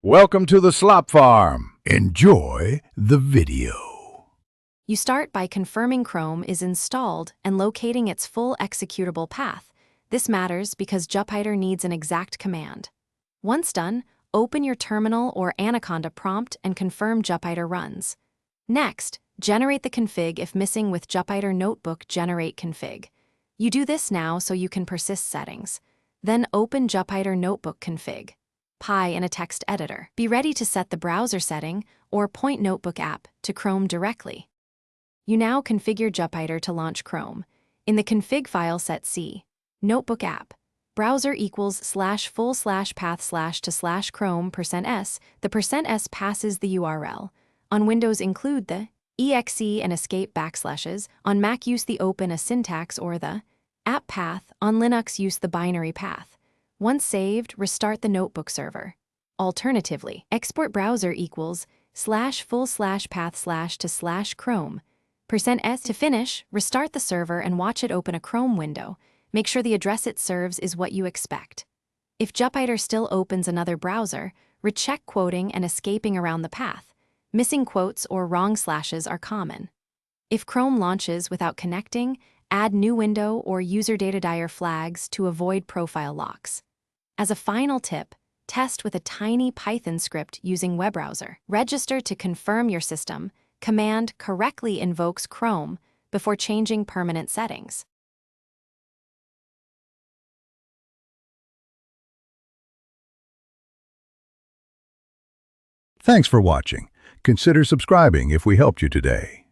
Welcome to the Slop Farm. Enjoy the video. You start by confirming Chrome is installed and locating its full executable path. This matters because Jupyter needs an exact command. Once done, open your terminal or Anaconda prompt and confirm Jupyter runs. Next, generate the config if missing with Jupyter Notebook generate config. You do this now so you can persist settings. Then open Jupyter Notebook config. Pi in a text editor. Be ready to set the browser setting or point Notebook app to Chrome directly. You now configure Jupyter to launch Chrome. In the config file set C, Notebook app, browser equals /full/path/ to /Chrome %s, the %s passes the URL. On Windows include the exe and escape backslashes, on Mac use the open a syntax or the app path, on Linux use the binary path. Once saved, restart the Notebook server. Alternatively, export browser equals /full/path/ to /Chrome %s. To finish, restart the server and watch it open a Chrome window. Make sure the address it serves is what you expect. If Jupyter still opens another browser, recheck quoting and escaping around the path. Missing quotes or wrong slashes are common. If Chrome launches without connecting, add new window or user data dir flags to avoid profile locks. As a final tip, test with a tiny Python script using web browser. Register to confirm your system. Command correctly invokes Chrome before changing permanent settings. Thanks for watching. Consider subscribing if we helped you today.